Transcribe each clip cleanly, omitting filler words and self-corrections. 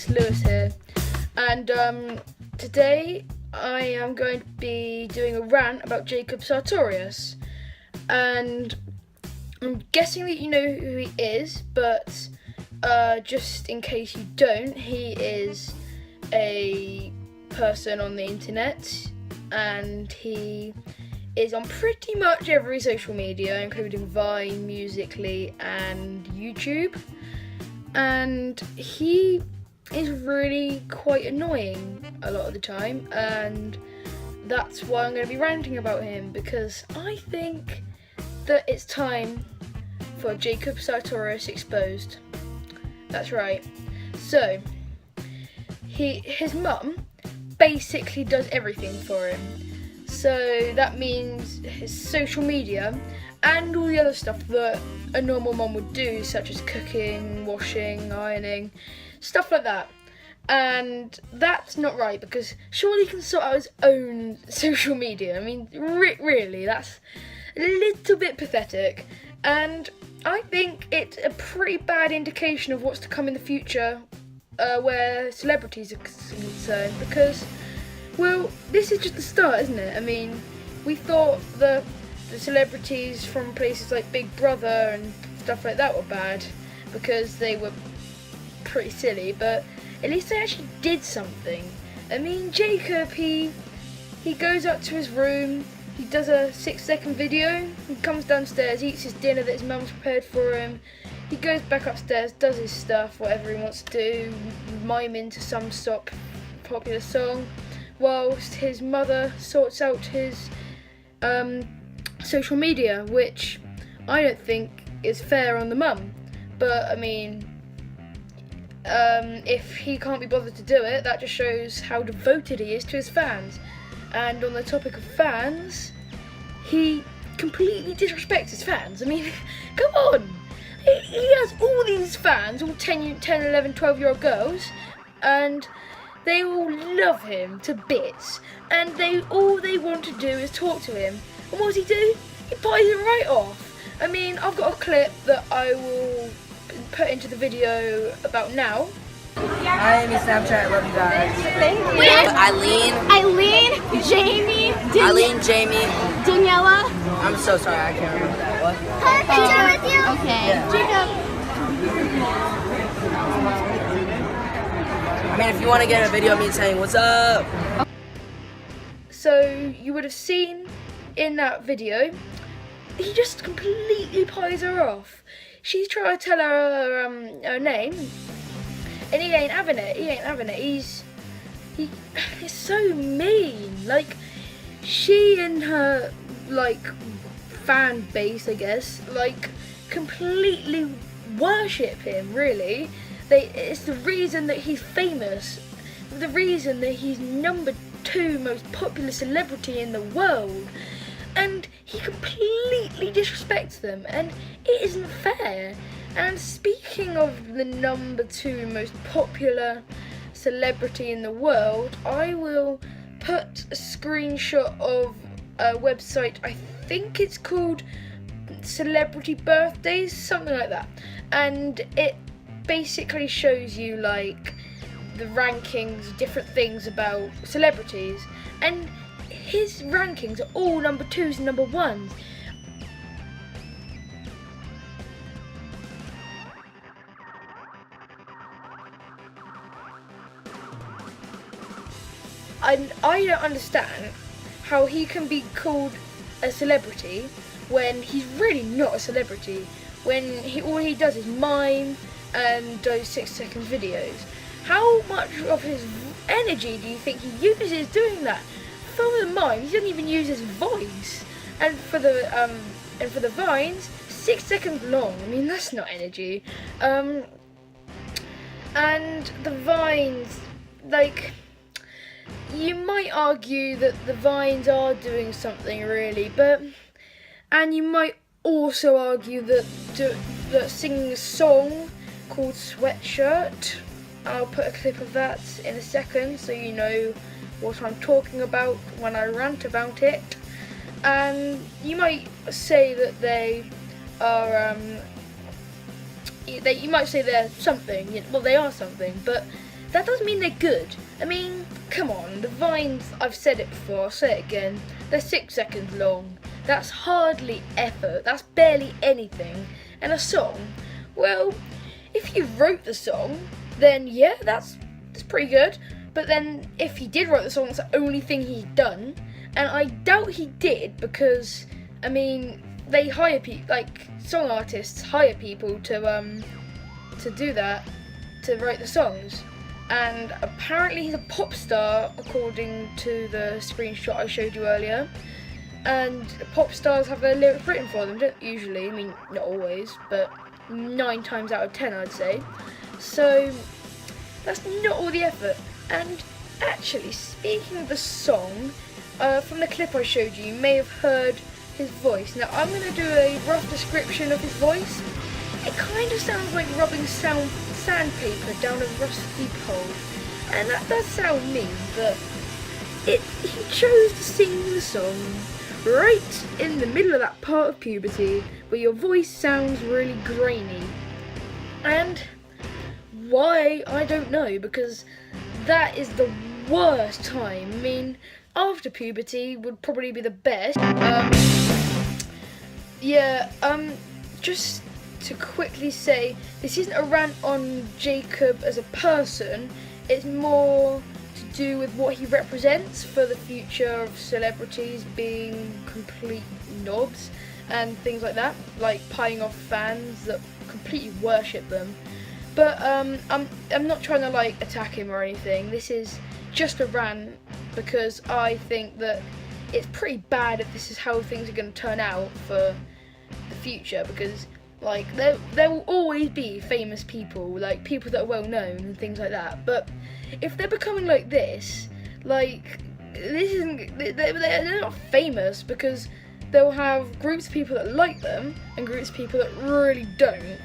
it's Lewis here, and today I am going to be doing a rant about Jacob Sartorius, and I'm guessing that you know who he is, but just in case you don't, he is a person on the internet, and he is on pretty much every social media, including Vine, Musical.ly, and YouTube. And he is really quite annoying a lot of the time, and that's why I'm going to be ranting about him, because I think that it's time for Jacob Sartorius exposed. That's right. So, his mum basically does everything for him. So that means his social media and all the other stuff that a normal mum would do, such as cooking, washing, ironing, stuff like that. And that's not right, because surely he can sort out his own social media. I mean, really, that's a little bit pathetic. And I think it's a pretty bad indication of what's to come in the future where celebrities are concerned, because, well, this is just the start, isn't it? I mean, we thought the celebrities from places like Big Brother and stuff like that were bad because they were pretty silly, but at least they actually did something. I mean, Jacob, he goes up to his room, he does a 6-second video, he comes downstairs, eats his dinner that his mum's prepared for him, he goes back upstairs, does his stuff, whatever he wants to do, mime into some popular song, whilst his mother sorts out his social media, which I don't think is fair on the mum. But I mean, if he can't be bothered to do it, that just shows how devoted he is to his fans. And on the topic of fans, he completely disrespects his fans. I mean, come on! He has all these fans, all 10, 11, 12-year-old girls, and they all love him to bits, and all they want to do is talk to him. And what does he do? He buys him right off. I mean, I've got a clip that I will put into the video about now. Hi, Amy Snapchat, I love you guys. Thank you. Eileen, Jamie, Jamie. Daniela. I'm so sorry, I can't remember that. What? Her picture with you. Okay. Yeah. Jacob. I mean, if you want to get a video of me saying, what's up? So you would have seen in that video, he just completely pies her off. She's trying to tell her her name, and he ain't having it. He's so mean. Like, she and her fan base, I guess, completely worship him. Really, it's the reason that he's famous, the reason that he's number 2 most popular celebrity in the world, and he completely disrespects them, and it isn't fair. And speaking of the number 2 most popular celebrity in the world, I will put a screenshot of a website, I think it's called Celebrity Birthdays, something like that, and it basically shows you the rankings, different things about celebrities, and his rankings are all number 2s and number 1s. I don't understand how he can be called a celebrity when he's really not a celebrity, when all he does is mime and those 6-second videos. How much of his energy do you think he uses doing that? For the mime, he doesn't even use his voice, and for the vines, 6 seconds long. I mean, that's not energy. And the vines, you might argue that the vines are doing something really, and you might also argue that singing a song called Sweatshirt, I'll put a clip of that in a second so you know what I'm talking about when I rant about it. And you might say that they are you might say they're something. Well, they are something, but that doesn't mean they're good. I mean, come on, the vines, I've said it before, I'll say it again, they're 6 seconds long. That's hardly effort, that's barely anything. And a song, well, if you wrote the song, then yeah, that's pretty good. But then if he did write the song, that's the only thing he'd done. And I doubt he did, because, I mean, they hire people, like, song artists hire people to do that, to write the songs. And apparently he's a pop star, according to the screenshot I showed you earlier. And pop stars have their lyrics written for them, don't usually, I mean, not always, but 9 times out of 10 I'd say. So, that's not all the effort. And actually, speaking of the song, from the clip I showed you, you may have heard his voice. Now, I'm going to do a rough description of his voice. It kind of sounds like rubbing sandpaper down a rusty pole. And that does sound mean, but he chose to sing the song right in the middle of that part of puberty where your voice sounds really grainy. And why, I don't know, because that is the worst time. I mean, after puberty would probably be the best. Just to quickly say, this isn't a rant on Jacob as a person, it's more to do with what he represents for the future of celebrities being complete knobs and things like that, like pieing off fans that completely worship them. But I'm not trying to like attack him or anything. This is just a rant because I think that it's pretty bad if this is how things are going to turn out for the future, because like there will always be famous people, like people that are well known and things like that. But if they're becoming like this, like this isn't, they're not famous, because they'll have groups of people that like them and groups of people that really don't,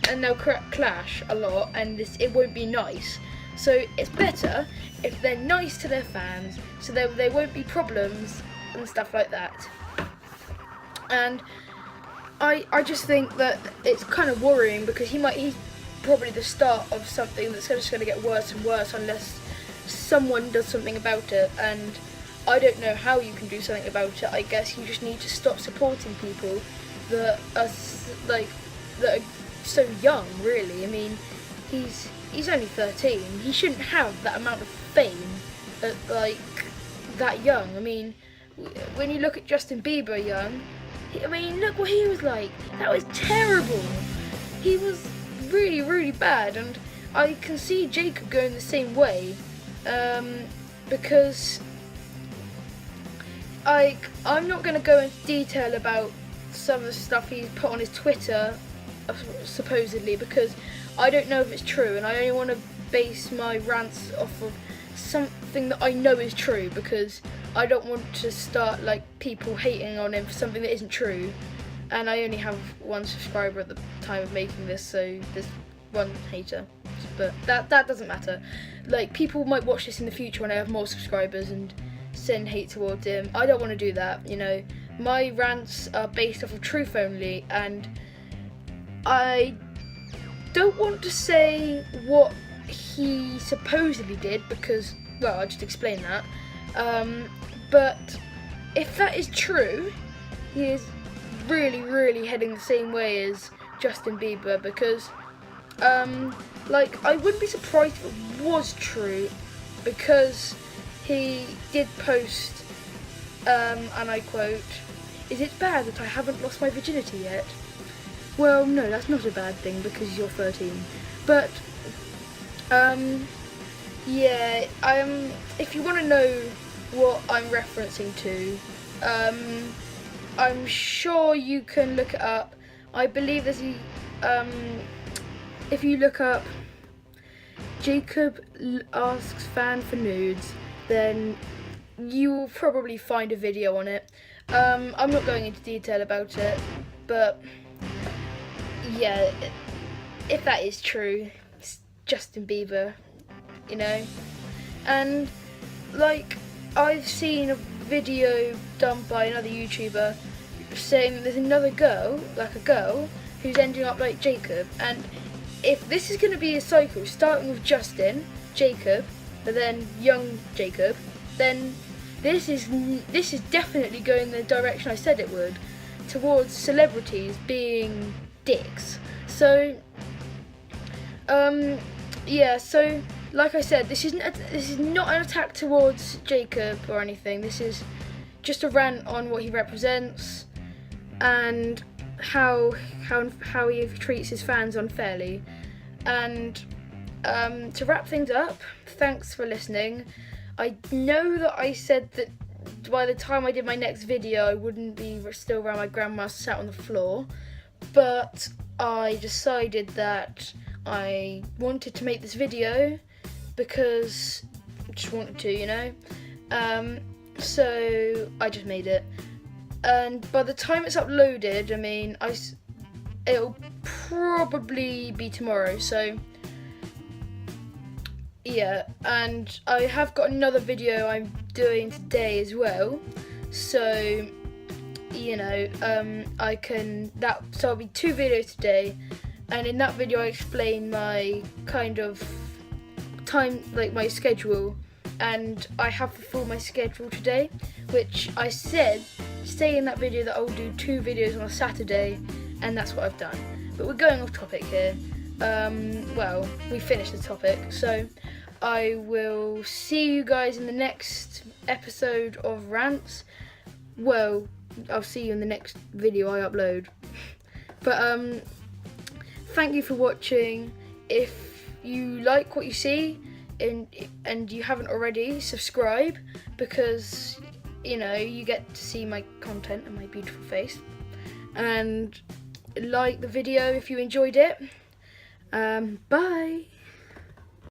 and they'll clash a lot, and it won't be nice. So it's better if they're nice to their fans, so there won't be problems and stuff like that. And I just think that it's kind of worrying, because he's probably the start of something that's just going to get worse and worse unless someone does something about it. And I don't know how you can do something about it. I guess you just need to stop supporting people that are so young, really. I mean, he's only 13. He shouldn't have that amount of fame at like that young. I mean, when you look at Justin Bieber young, I mean, look what he was like. That was terrible. He was really, really bad, and I can see Jacob going the same way, because I'm not going to go into detail about some of the stuff he's put on his Twitter, supposedly, because I don't know if it's true, and I only want to base my rants off of something that I know is true, because I don't want to start like people hating on him for something that isn't true. And I only have 1 subscriber at the time of making this, so there's 1 hater, but that doesn't matter. Like, people might watch this in the future when I have more subscribers and send hate towards him. I don't want to do that, you know. My rants are based off of truth only, and I don't want to say what he supposedly did, because, well, I'll just explain that. But if that is true, he is really, really heading the same way as Justin Bieber, because, like, I wouldn't be surprised if it was true, because he did post, and I quote, "Is it bad that I haven't lost my virginity yet?" Well, no, that's not a bad thing, because you're 13. But, yeah, if you want to know what I'm referencing to, I'm sure you can look it up. I believe there's if you look up Jacob asks fan for nudes, then you will probably find a video on it. I'm not going into detail about it, but yeah, if that is true, it's Justin Bieber, you know. And like, I've seen a video done by another YouTuber saying that there's another girl, like a girl, who's ending up like Jacob, and if this is going to be a cycle, starting with Justin, Jacob, but then young Jacob, then this is definitely going the direction I said it would, towards celebrities being dicks. So, yeah. So, like I said, this is not an attack towards Jacob or anything. This is just a rant on what he represents and how he treats his fans unfairly. And to wrap things up, thanks for listening. I know that I said that by the time I did my next video I wouldn't be still around my grandma sat on the floor, but I decided that I wanted to make this video because I just wanted to, you know. So I just made it, and by the time it's uploaded, I mean, it'll probably be tomorrow. So yeah, and I have got another video I'm doing today as well. So you know, so it'll be 2 videos today, and in that video I explain my kind of time, like my schedule. And I have fulfilled my schedule today, which I say in that video that I'll do 2 videos on a Saturday, and that's what I've done. But we're going off topic here. Well, we finished the topic, so I will see you guys in the next episode of Rants. Well, I'll see you in the next video I upload. But thank you for watching. If you like what you see, and you haven't already, subscribe, because you know you get to see my content and my beautiful face. And like the video if you enjoyed it. Bye.